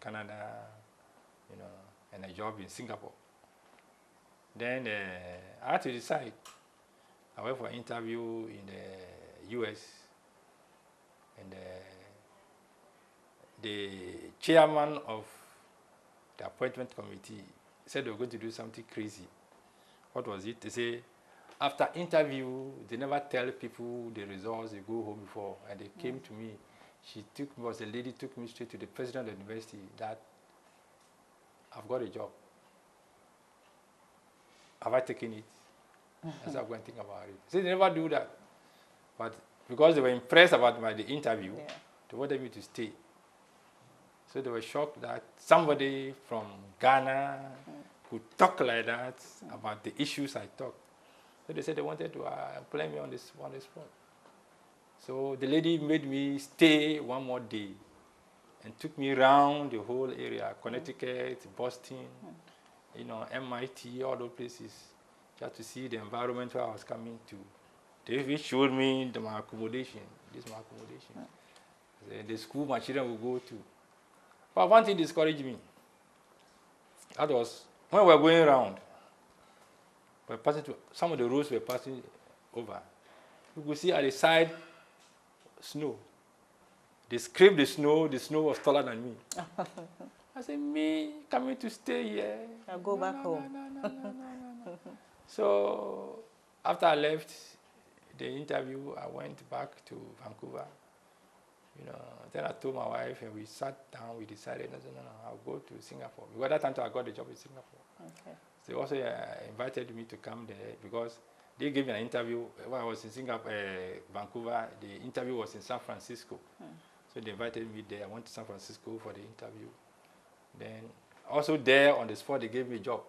Canada, you know, and a job in Singapore. Then I had to decide. I went for an interview in the US, and the chairman of the appointment committee said they were going to do something crazy. What was it? They say, after interview, they never tell people the results, they go home before. And they came to me. A lady took me straight to the president of the university that I've got a job. Have I taken it? I said, I'm going to think about it. So they never do that. But because they were impressed about the interview, they wanted me to stay. So they were shocked that somebody from Ghana could talk like that about the issues I talk. So they said they wanted to employ me on the spot. So the lady made me stay one more day and took me around the whole area, Connecticut, Boston, you know, MIT, all those places, just to see the environment where I was coming to. They even showed me my accommodation, the school my children will go to. But one thing discouraged me. That was when we were going around, some of the roads were passing over. You could see at the side snow. They scraped the snow was taller than me. I said, me coming to stay here? I'll go back home. No. So after I left the interview, I went back to Vancouver. You know, then I told my wife, and we sat down, we decided, no, I'll go to Singapore. Because at that time I got the job in Singapore. Okay. So they also invited me to come there because they gave me an interview when I was in Vancouver. The interview was in San Francisco. So they invited me there. I went to San Francisco for the interview. Then also there on the spot, they gave me a job.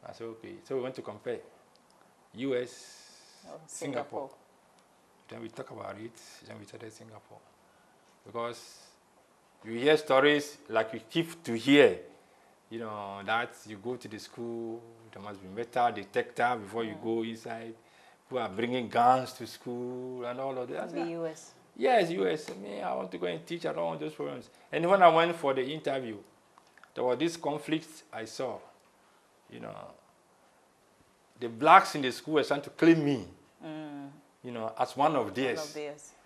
I said, okay. So we went to compare US, Singapore. Then we talk about it, then we started Singapore. Because you hear stories like you keep to hear, you know, that you go to the school, there must be metal detector before you go inside. People are bringing guns to school and all of that. In the US? Yes, US. I want to go and teach. I don't want those programs. And when I went for the interview, there were these conflicts I saw. You know, the blacks in the school were trying to claim me. You know, as one of theirs.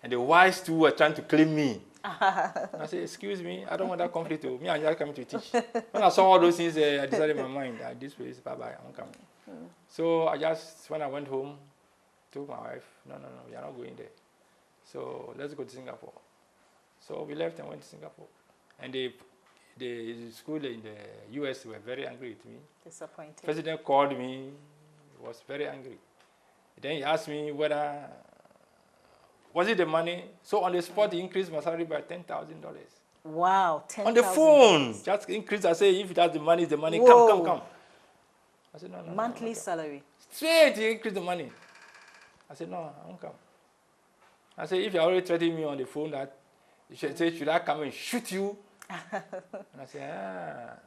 And the whites too were trying to claim me. I said, excuse me, I don't want that conflict. Me, I'm just coming to teach. When I saw all those things, I decided in my mind that this place, bye-bye, I'm coming. So when I went home, told my wife, no, we are not going there. So let's go to Singapore. So we left and went to Singapore. And the school in the US were very angry with me. Disappointed. The president called me, was very angry. Then he asked me whether, was it the money? So on the spot, he increased my salary by $10,000. Wow, $10,000. On the phone, just increased. I say, if that's the money, it's the money. Whoa. Come. I said, no. Monthly salary. Straight, he increased the money. I said, no, I won't come. I said, if you're already threatening me on the phone that, you should say, should I come and shoot you? And I said,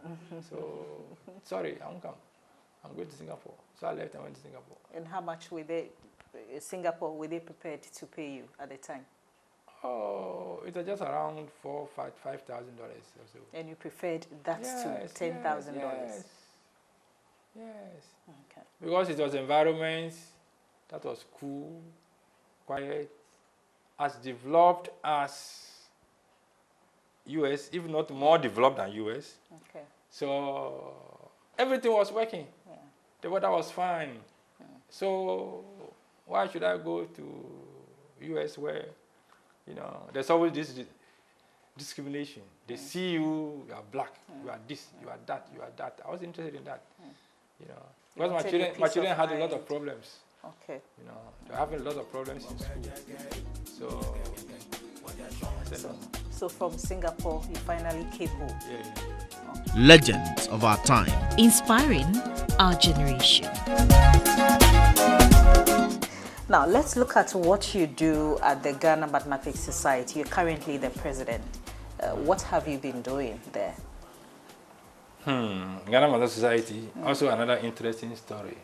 so, sorry, I won't come. I'm going to Singapore. So I left and went to Singapore. And how much were they prepared to pay you at the time? Oh, it was just around $4,000 or $5,000 or so. And you preferred that to $10,000? Yes. Okay. Because it was environment that was cool, quiet, as developed as US, if not more developed than US. Okay. So everything was working. Yeah. The weather was fine. Yeah. So why should I go to US where, you know, there's always this discrimination. They see you are black, you are this, you are that, you are that. I was interested in that. You know, because my children had a lot of problems. Okay. You know, they're having a lot of problems in school. So from Singapore, you finally came home. Yeah. Legends of our time. Inspiring our generation. Now, let's look at what you do at the Ghana Mathematics Society. You're currently the president. What have you been doing there? Ghana Mathematics Society, also another interesting story.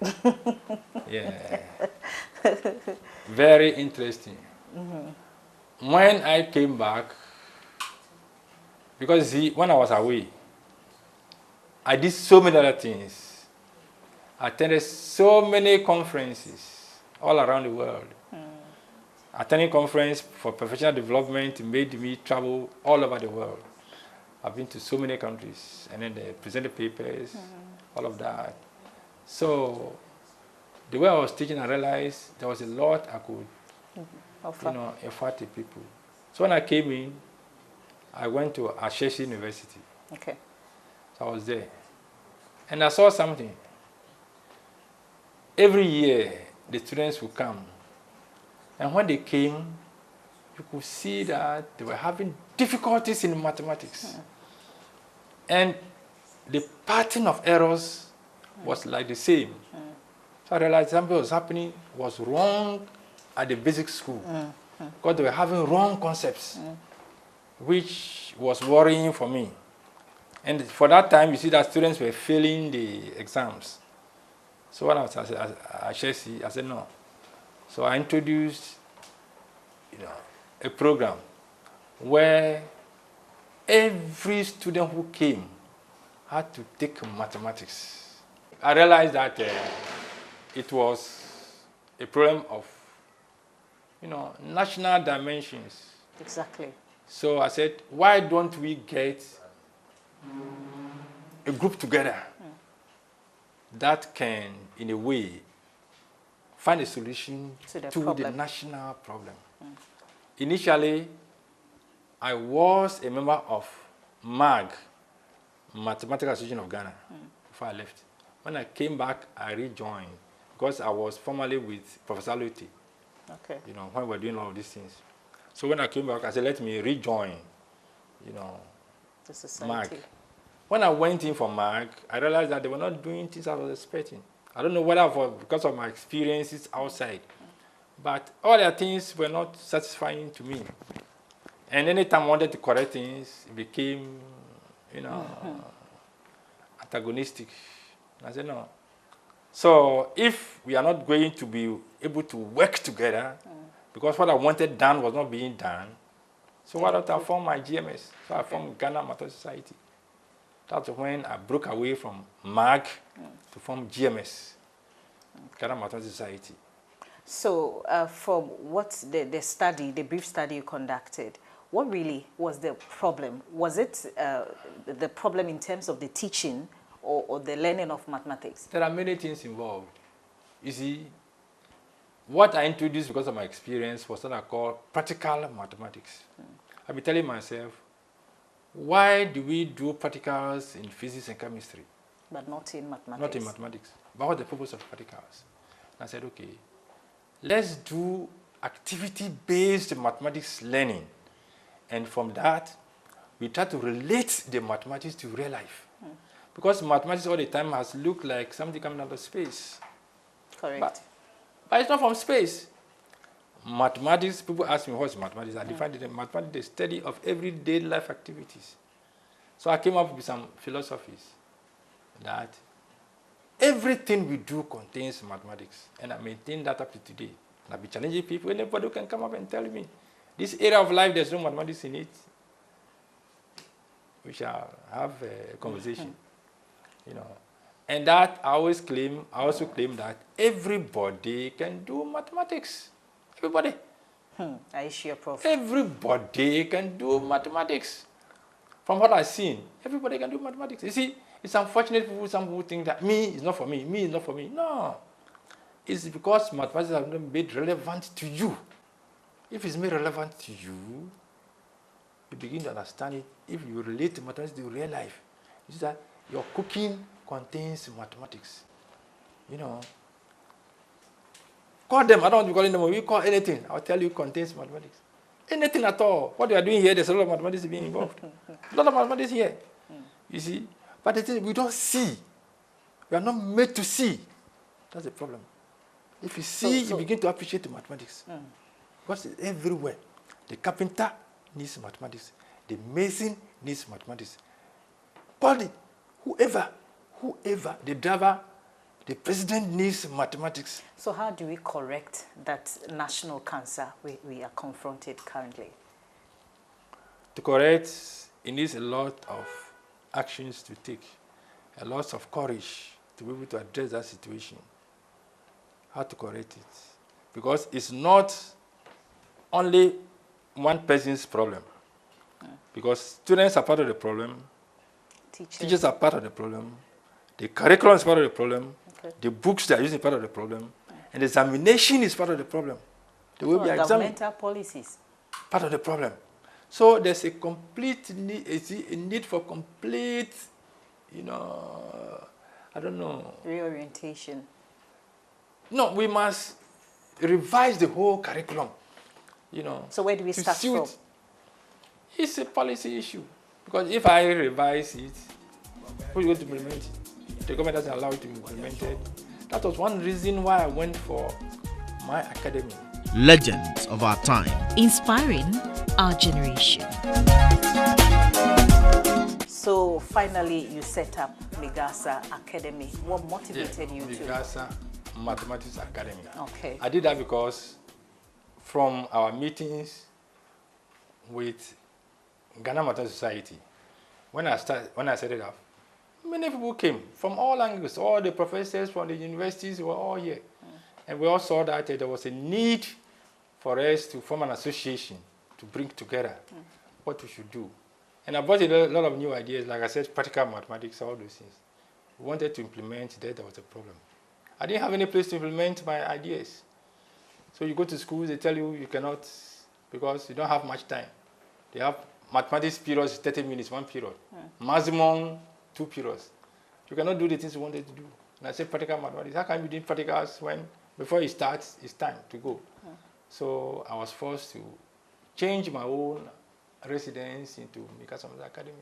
Yeah. Very interesting. When I came back, Because see, when I was away, I did so many other things. I attended so many conferences all around the world. Attending conference for professional development made me travel all over the world. I've been to so many countries, and then they presented papers, all of that. So the way I was teaching, I realized there was a lot I could, offer to people. So when I came in, I went to Ashesi University. Okay. So I was there, and I saw something. Every year, the students would come, and when they came, you could see that they were having difficulties in mathematics. And the pattern of errors was like the same. So I realized something was happening was wrong at the basic school, because they were having wrong concepts, which was worrying for me. And for that time, you see that students were failing the exams. So when I was at Chelsea, I said no. So I introduced, a program where every student who came had to take mathematics. I realized that it was a problem of, national dimensions. Exactly. So I said, why don't we get a group together that can, in a way, find a solution to the national problem. Initially, I was a member of MAG, Mathematical Association of Ghana, before I left. When I came back, I rejoined, because I was formerly with Professor Luti, when we were doing all of these things. So when I came back, I said, let me rejoin, the society. MAG. When I went in for MAG, I realized that they were not doing things I was expecting. I don't know whether because of my experiences outside, but all their things were not satisfying to me. And anytime I wanted to correct things, it became, antagonistic. I said, no. So if we are not going to be able to work together, because what I wanted done was not being done, so why don't I form my GMS? So I formed Ghana Mathematics Society. That's when I broke away from MAG to form GMS, Ghana Mathematics Society. So from what the brief study you conducted, what really was the problem? Was it the problem in terms of the teaching or the learning of mathematics? There are many things involved. You see, what I introduced because of my experience was what I call practical mathematics. I've been telling myself, why do we do practicals in physics and chemistry? But not in mathematics. Not in mathematics. But what's the purpose of practicals? And I said, okay, let's do activity-based mathematics learning. And from that, we try to relate the mathematics to real life. Because mathematics all the time has looked like something coming out of space. Correct. But it's not from space. Mathematics, people ask me, what's mathematics? I define it as mathematics, the study of everyday life activities. So I came up with some philosophies that everything we do contains mathematics. And I maintain that up to today. And I'll be challenging people, anybody who can come up and tell me, this area of life, there's no mathematics in it. We shall have a conversation, And that I also claim that everybody can do mathematics. Everybody. Are you sure, Prof? Everybody can do mathematics. From what I've seen, everybody can do mathematics. You see, it's unfortunate some people think that me is not for me, me is not for me. No. It's because mathematics have not made relevant to you. If it's made relevant to you, you begin to understand it. If you relate to mathematics to real life, you see that your cooking contains mathematics. Call them. I don't want to be calling them. We call anything. I'll tell you contains mathematics. Anything at all. What you are doing here, there's a lot of mathematics being involved. A lot of mathematics here. You see? But the thing we don't see. We are not made to see. That's the problem. If you see, you begin to appreciate the mathematics. Because it's everywhere. The carpenter needs mathematics. The mason needs mathematics. Body, whoever, the driver, the president needs mathematics. So how do we correct that national cancer we are confronted currently? To correct it needs a lot of actions to take, a lot of courage to be able to address that situation, how to correct it. Because it's not only one person's problem. Because students are part of the problem, teachers are part of the problem, the curriculum is part of the problem, the books they are using is part of the problem, and the examination is part of the problem. The way we are examining, governmental policies, part of the problem. So there's a complete need, a need for complete, I don't know. Reorientation. No, we must revise the whole curriculum, So where do we start from? It's a policy issue. Because if I revise it, who's going to implement it? The government doesn't allow it to be implemented. That was one reason why I went for my academy. Legends of our time. Inspiring our generation. So finally, you set up Migasa Academy. What motivated you to? Migasa Mathematics Academy. Okay. I did that because from our meetings with Ghana Mathematics Society, when I set it up, many people came from all angles. All the professors from the universities were all here. And we all saw that there was a need for us to form an association to bring together what we should do. And I brought a lot of new ideas, like I said, practical mathematics, all those things. We wanted to implement that, there was a problem. I didn't have any place to implement my ideas. So you go to schools, they tell you cannot, because you don't have much time. They have mathematics periods, 30 minutes, one period. Maximum 2 periods. You cannot do the things you wanted to do. And I said practical mathematics. How can you do practicals when, before it starts, it's time to go? So I was forced to change my own residence into Migasa Academy.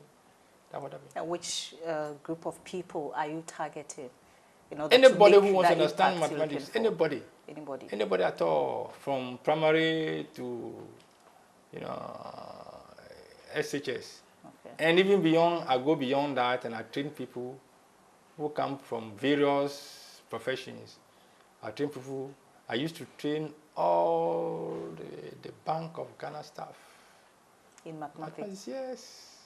That's what happened. And which group of people are you targeting? Anybody who wants to understand mathematics, anybody. Anybody. Anybody at all, from primary to, SHS. Okay. And even beyond, I go beyond that and I train people who come from various professions. I train people, I used to train all the Bank of Ghana staff. In mathematics? Yes,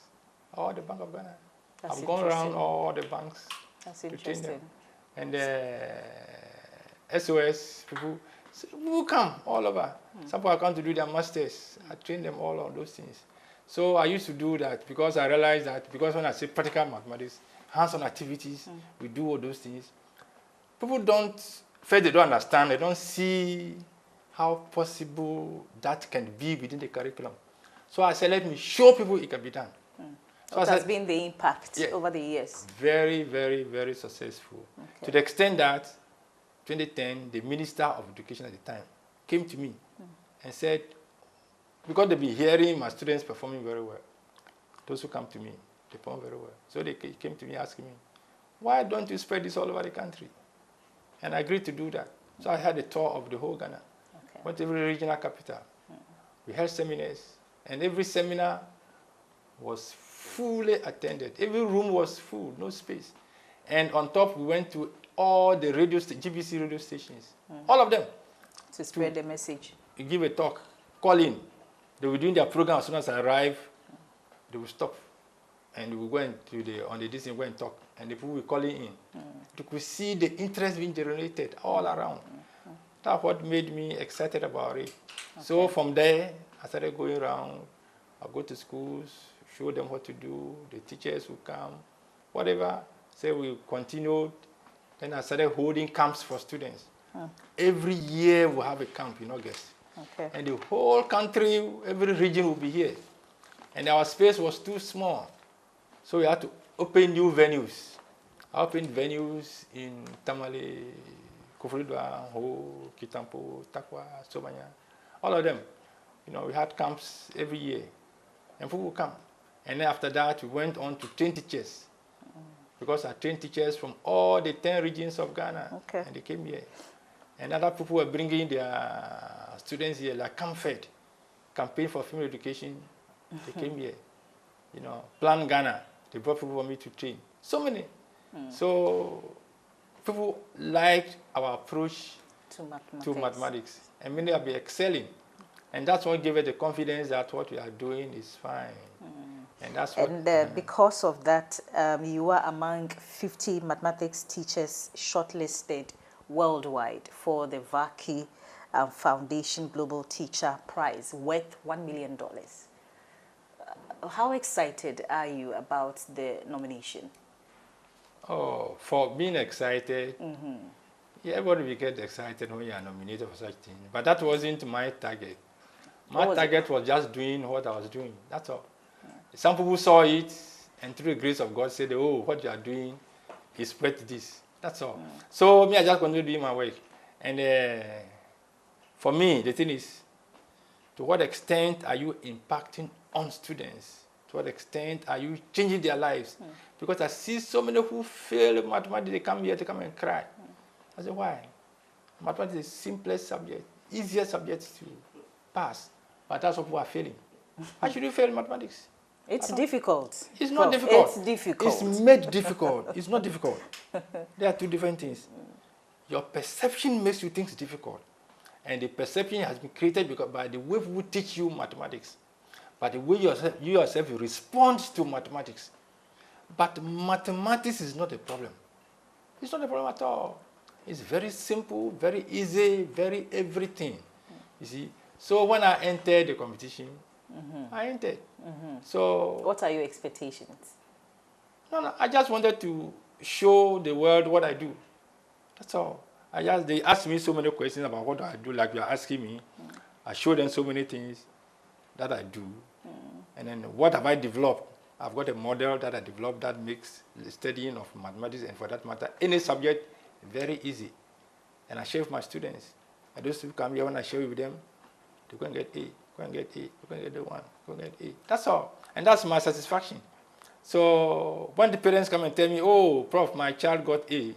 all the Bank of Ghana. That's I've gone around all the banks. That's to train interesting. them. And SOS people who come all over. Some people come to do their masters. I train them all on those things. So I used to do that because I realized that because when I say practical mathematics, hands-on activities, we do all those things. People first they don't understand, they don't see how possible that can be within the curriculum. So I said, let me show people it can be done. So What has been the impact over the years? Very, very, very successful. Okay. To the extent that 2010, the Minister of Education at the time came to me and said, because they've been hearing my students performing very well, those who come to me, they perform very well. So they came to me asking me, why don't you spread this all over the country? And I agreed to do that. So I had a tour of the whole Ghana. Okay. Went to every regional capital. We held seminars, and every seminar was fully attended. Every room was full, no space. And on top, we went to all the GBC radio stations, all of them. To spread the message. You give a talk, call in. They were doing their program. As soon as I arrive, they will stop. And we went to on the distance, go and talk. And the people were calling in. You could see the interest being generated all around. That's what made me excited about it. Okay. So from there, I started going around. I go to schools, show them what to do. The teachers will come, whatever. So we continued. Then I started holding camps for students. Every year we have a camp in August. Okay. And the whole country, every region will be here. And our space was too small. So we had to open new venues. I opened venues in Tamale, Kofridwa, Ho, Kitampo, Takwa, Somanya, all of them. We had camps every year. And people would come. And then after that, we went on to train teachers. Because I trained teachers from all the 10 regions of Ghana. Okay. And they came here. And other people were bringing their students here, like CAMFED, Campaign for Female Education. They came here. Plan Ghana. They brought people for me to train. So many. So people liked our approach to mathematics. And many have been excelling. And that's what gave us the confidence that what we are doing is fine. And that's what. And because of that, you were among 50 mathematics teachers shortlisted worldwide for the Vaki Foundation Global Teacher Prize worth $1 million. How excited are you about the nomination? Oh, for being excited, yeah, everybody will get excited when you are nominated for such things. But that wasn't my target. My target was just doing what I was doing. That's all. Some people saw it and through the grace of God said, oh, what you are doing is worth this. That's all. So me, I just continue doing my work. And for me, the thing is, to what extent are you impacting on students? To what extent are you changing their lives? Because I see so many who fail mathematics, they come here, they come and cry. I say, why? Mathematics is the simplest subject, easiest subject to pass. But that's what people are failing. Why should you fail mathematics? It's difficult. It's not difficult. It's difficult. It's made difficult. It's not difficult. There are two different things. Your perception makes you think it's difficult. And the perception has been created because by the way people teach you mathematics, by the way you yourself respond to mathematics. But mathematics is not a problem. It's not a problem at all. It's very simple, very easy, very everything. You see? So when I entered the competition, I entered. So what are your expectations? No, I just wanted to show the world what I do. That's all. They asked me so many questions about what I do, like you are asking me. I showed them so many things that I do. And then what have I developed? I've got a model that I developed that makes the studying of mathematics, and for that matter, any subject, very easy. And I share with my students. And those who come here, when I share with them, they go and get A, go and get A, go and get the one, go and get A. That's all. And that's my satisfaction. So when the parents come and tell me, oh, Prof, my child got A,